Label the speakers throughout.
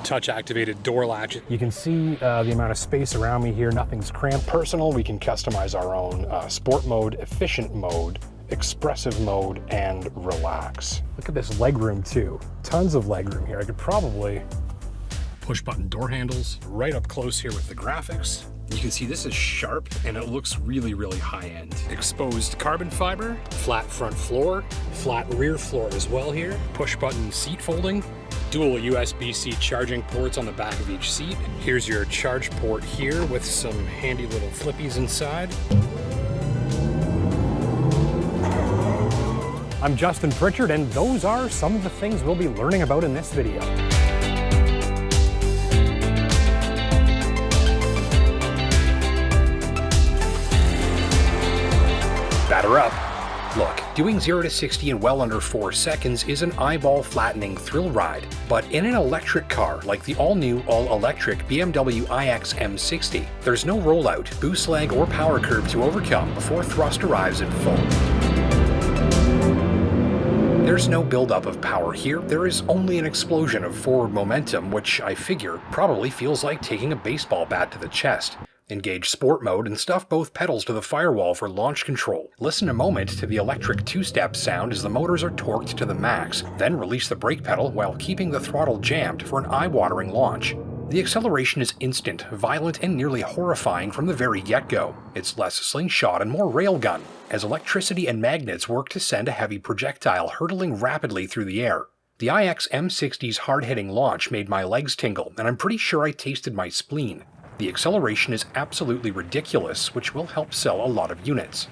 Speaker 1: touch-activated door latch.
Speaker 2: You can see the amount of space around me here. Nothing's cramped. Personal, we can customize our own sport mode, efficient mode, expressive mode, and relax. Look at this legroom too. Tons of legroom here. I could probably
Speaker 1: Push-button door handles. Right up close here with the graphics. You can see this is sharp and it looks really, really high-end. Exposed carbon fiber, flat front floor, flat rear floor as well here. Push-button seat folding. Dual USB-C charging ports on the back of each seat. Here's your charge port here with some handy little flippies inside.
Speaker 2: I'm Justin Pritchard, and those are some of the things we'll be learning about in this video. Batter up. Look, doing 0 to 60 in well under 4 seconds is an eyeball-flattening thrill ride, but in an electric car like the all-new, all-electric BMW iX M60, there's no rollout, boost lag, or power curve to overcome before thrust arrives in full. There's no buildup of power here, there is only an explosion of forward momentum, which I figure probably feels like taking a baseball bat to the chest. Engage sport mode and stuff both pedals to the firewall for launch control. Listen a moment to the electric two-step sound as the motors are torqued to the max, then release the brake pedal while keeping the throttle jammed for an eye-watering launch. The acceleration is instant, violent, and nearly horrifying from the very get-go. It's less slingshot and more railgun, as electricity and magnets work to send a heavy projectile hurtling rapidly through the air. The iX M60's hard-hitting launch made my legs tingle, and I'm pretty sure I tasted my spleen. The acceleration is absolutely ridiculous, which will help sell a lot of units.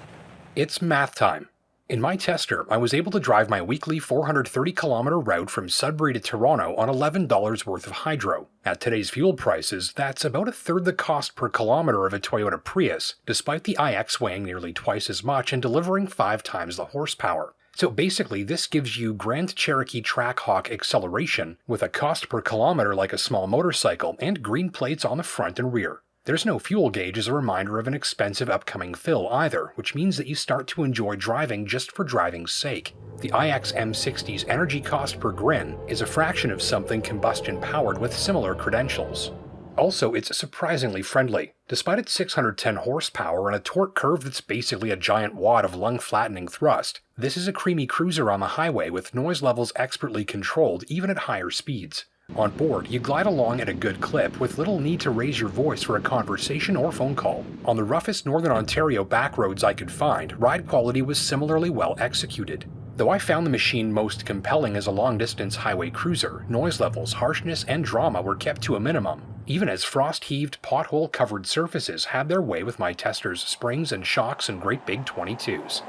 Speaker 2: It's math time. In my tester, I was able to drive my weekly 430-kilometer route from Sudbury to Toronto on $11 worth of hydro. At today's fuel prices, that's about a third the cost per kilometer of a Toyota Prius, despite the iX weighing nearly twice as much and delivering 5 times the horsepower. So basically, this gives you Grand Cherokee Trackhawk acceleration with a cost per kilometer like a small motorcycle and green plates on the front and rear. There's no fuel gauge as a reminder of an expensive upcoming fill either, which means that you start to enjoy driving just for driving's sake. The iX M60's energy cost per grin is a fraction of something combustion-powered with similar credentials. Also, it's surprisingly friendly. Despite its 610 horsepower and a torque curve that's basically a giant wad of lung-flattening thrust, this is a creamy cruiser on the highway with noise levels expertly controlled even at higher speeds. On board, you glide along at a good clip with little need to raise your voice for a conversation or phone call. On the roughest Northern Ontario backroads I could find, ride quality was similarly well executed. Though I found the machine most compelling as a long-distance highway cruiser, noise levels, harshness, and drama were kept to a minimum, even as frost-heaved, pothole-covered surfaces had their way with my tester's springs and shocks and great big 22s.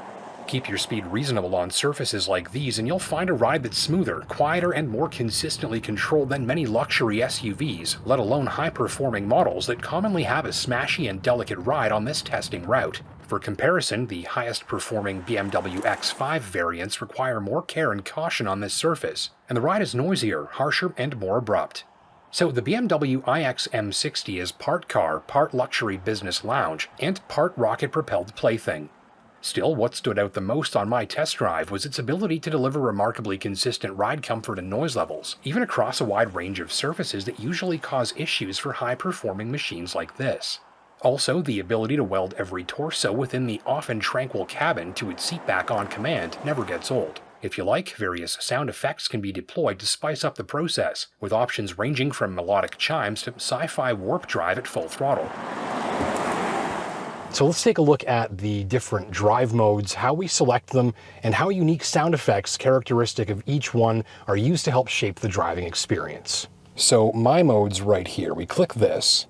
Speaker 2: Keep your speed reasonable on surfaces like these and you'll find a ride that's smoother, quieter, and more consistently controlled than many luxury SUVs, let alone high-performing models that commonly have a smashy and delicate ride on this testing route. For comparison, the highest-performing BMW X5 variants require more care and caution on this surface, and the ride is noisier, harsher, and more abrupt. So the BMW iX M60 is part car, part luxury business lounge, and part rocket-propelled plaything. Still, what stood out the most on my test drive was its ability to deliver remarkably consistent ride comfort and noise levels, even across a wide range of surfaces that usually cause issues for high-performing machines like this. Also, the ability to weld every torso within the often tranquil cabin to its seatback on command never gets old. If you like, various sound effects can be deployed to spice up the process, with options ranging from melodic chimes to sci-fi warp drive at full throttle. So let's take a look at the different drive modes, how we select them, and how unique sound effects characteristic of each one are used to help shape the driving experience. So my mode's right here. We click this,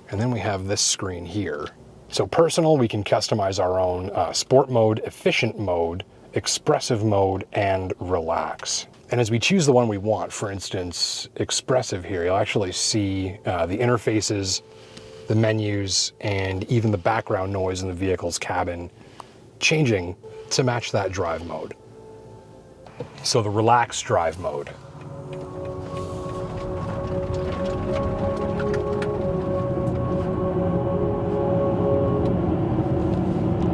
Speaker 2: and then we have this screen here. So personal, we can customize our own sport mode, efficient mode, expressive mode, and relax. And as we choose the one we want, for instance, expressive here, you'll actually see the interfaces, the menus, and even the background noise in the vehicle's cabin changing to match that drive mode. So the relaxed drive mode.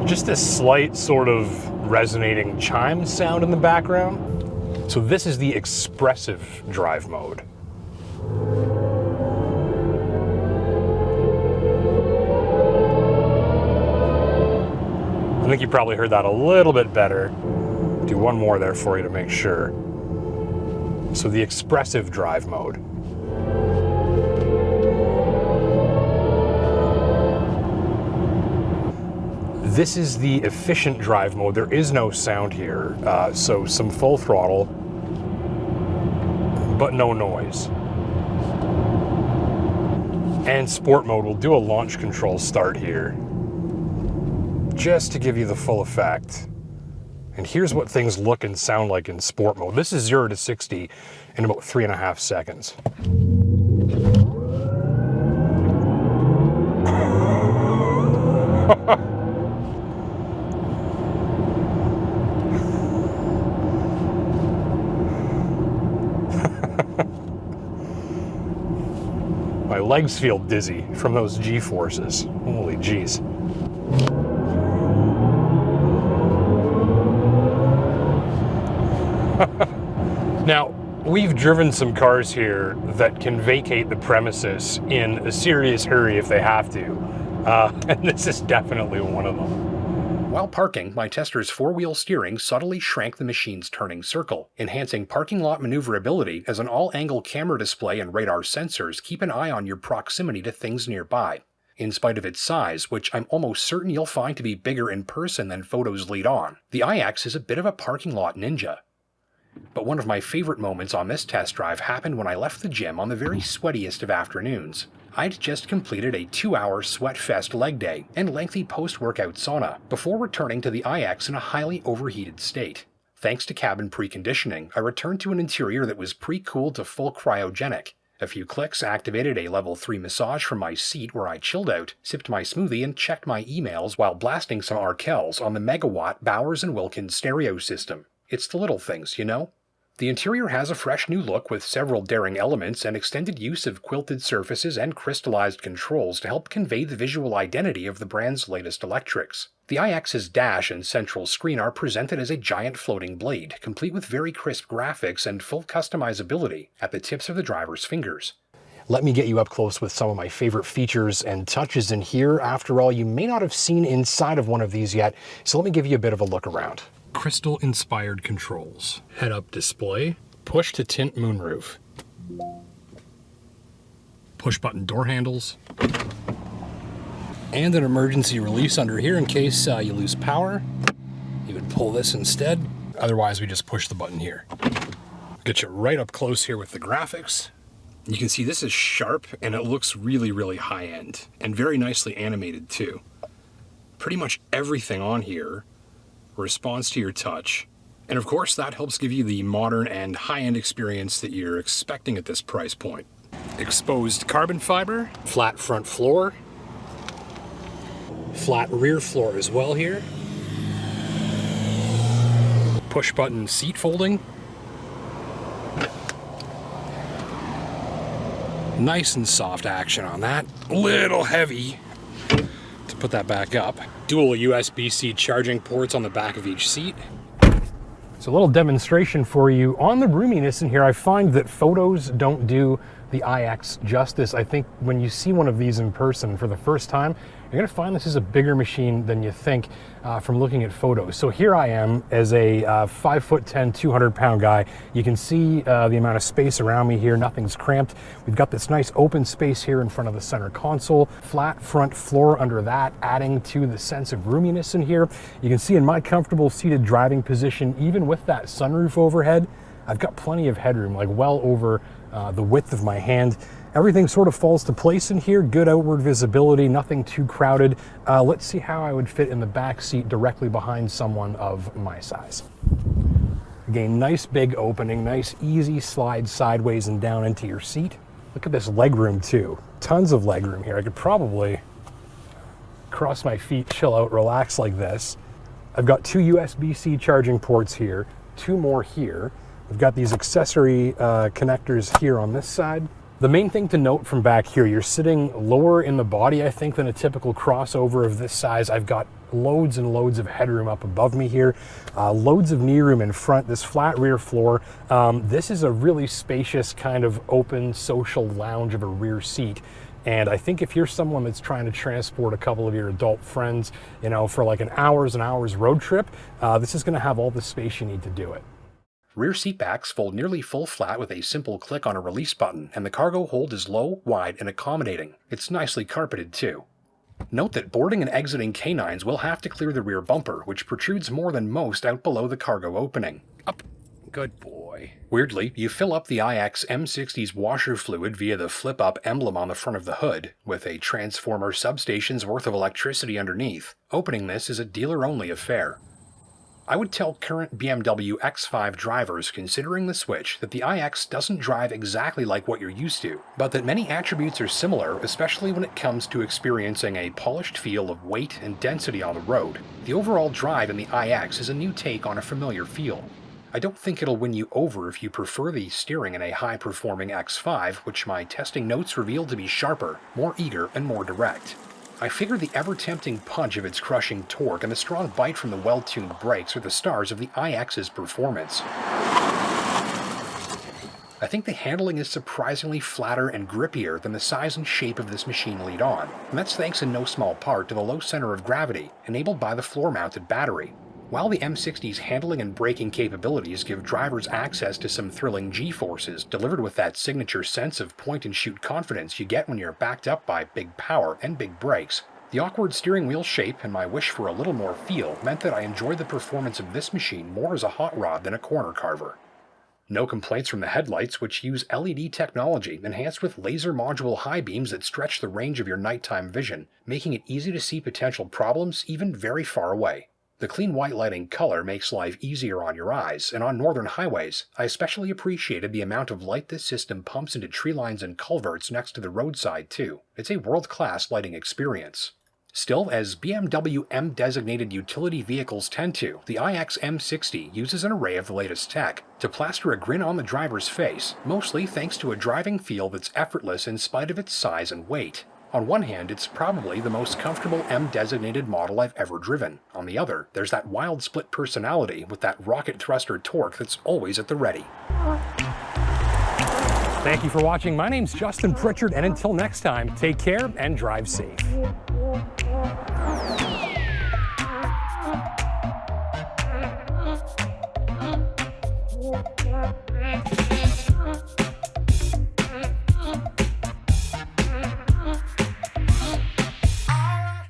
Speaker 2: Just a slight sort of resonating chime sound in the background. So this is the expressive drive mode.
Speaker 1: think you probably heard that a little bit better. Do one more there for you to make sure. So the expressive drive mode. This is the efficient drive mode. There is no sound here, so some full throttle, but no noise. And sport mode, we'll do a launch control start here, just to give you the full effect. And here's what things look and sound like in sport mode. This is 0 to 60 in about 3.5 seconds. My legs feel dizzy from those G-forces. Holy jeez. Now, we've driven some cars here that can vacate the premises in a serious hurry if they have to. And this is definitely one of them.
Speaker 2: While parking, my tester's four-wheel steering subtly shrank the machine's turning circle, enhancing parking lot maneuverability as an all-angle camera display and radar sensors keep an eye on your proximity to things nearby. In spite of its size, which I'm almost certain you'll find to be bigger in person than photos lead on, the iX is a bit of a parking lot ninja. But one of my favorite moments on this test drive happened when I left the gym on the very sweatiest of afternoons. I'd just completed a 2-hour sweat-fest leg day and lengthy post-workout sauna before returning to the iX in a highly overheated state. Thanks to cabin preconditioning, I returned to an interior that was pre-cooled to full cryogenic. A few clicks activated a level 3 massage from my seat where I chilled out, sipped my smoothie, and checked my emails while blasting some Arkells on the megawatt Bowers & Wilkins stereo system. It's the little things, you know? The interior has a fresh new look with several daring elements and extended use of quilted surfaces and crystallized controls to help convey the visual identity of the brand's latest electrics. The iX's dash and central screen are presented as a giant floating blade, complete with very crisp graphics and full customizability at the tips of the driver's fingers. Let me get you up close with some of my favorite features and touches in here. After all, you may not have seen inside of one of these yet, so let me give you a bit of a look around. Crystal-inspired controls, head-up display, push-to-tint moonroof, push-button door handles, and an emergency release under here in case you lose power. You would pull this instead. Otherwise, we just push the button here. Get you right up close here with the graphics. You can see this is sharp, and it looks really, really high-end, and very nicely animated too. Pretty much everything on here responds to your touch. And of course, that helps give you the modern and high-end experience that you're expecting at this price point. Exposed carbon fiber, flat front floor, flat rear floor as well here. Push button seat folding. Nice and soft action on that. A little heavy to put that back up. Dual USB-C charging ports on the back of each seat. So a little demonstration for you. On the roominess in here, I find that photos don't do the iX justice. I think when you see one of these in person for the first time, you're gonna find this is a bigger machine than you think from looking at photos. So here I am as a 5'10", 200-pound guy. You can see the amount of space around me here. Nothing's cramped. We've got this nice open space here in front of the center console. Flat front floor under that, adding to the sense of roominess in here. You can see in my comfortable seated driving position, even with that sunroof overhead, I've got plenty of headroom, like well over the width of my hand. Everything sort of falls to place in here. Good outward visibility, nothing too crowded. Let's see how I would fit in the back seat directly behind someone of my size. Again, nice big opening, nice easy slide sideways and down into your seat. Look at this legroom too. Tons of legroom here. I could probably cross my feet, chill out, relax like this. I've got 2 USB-C charging ports here, 2 more here. We've got these accessory connectors here on this side. The main thing to note from back here, you're sitting lower in the body, I think, than a typical crossover of this size. I've got loads and loads of headroom up above me here, loads of knee room in front, this flat rear floor. This is a really spacious kind of open social lounge of a rear seat.
Speaker 1: And I think if you're someone that's trying to transport a couple of your adult friends, for like an hours and hours road trip, this is going to have all the space you need to do it.
Speaker 2: Rear seat backs fold nearly full flat with a simple click on a release button, and the cargo hold is low, wide, and accommodating. It's nicely carpeted too. Note that boarding and exiting canines will have to clear the rear bumper, which protrudes more than most out below the cargo opening.
Speaker 1: Up. Good boy.
Speaker 2: Weirdly, you fill up the iX M60's washer fluid via the flip-up emblem on the front of the hood, with a transformer substation's worth of electricity underneath. Opening this is a dealer-only affair. I would tell current BMW X5 drivers considering the switch that the iX doesn't drive exactly like what you're used to, but that many attributes are similar, especially when it comes to experiencing a polished feel of weight and density on the road. The overall drive in the iX is a new take on a familiar feel. I don't think it'll win you over if you prefer the steering in a high-performing X5, which my testing notes revealed to be sharper, more eager, and more direct. I figure the ever-tempting punch of its crushing torque and the strong bite from the well-tuned brakes are the stars of the iX's performance. I think the handling is surprisingly flatter and grippier than the size and shape of this machine lead on, and that's thanks in no small part to the low center of gravity, enabled by the floor-mounted battery. While the M60's handling and braking capabilities give drivers access to some thrilling G-forces, delivered with that signature sense of point-and-shoot confidence you get when you're backed up by big power and big brakes, the awkward steering wheel shape and my wish for a little more feel meant that I enjoyed the performance of this machine more as a hot rod than a corner carver. No complaints from the headlights, which use LED technology enhanced with laser module high beams that stretch the range of your nighttime vision, making it easy to see potential problems even very far away. The clean white lighting color makes life easier on your eyes, and on northern highways, I especially appreciated the amount of light this system pumps into tree lines and culverts next to the roadside too. It's a world-class lighting experience. Still, as BMW M-designated utility vehicles tend to, the iX M60 uses an array of the latest tech to plaster a grin on the driver's face, mostly thanks to a driving feel that's effortless in spite of its size and weight. On one hand, it's probably the most comfortable M-designated model I've ever driven. On the other, there's that wild split personality with that rocket thruster torque that's always at the ready.
Speaker 1: Thank you for watching. My name's Justin Pritchard, and until next time, take care and drive safe.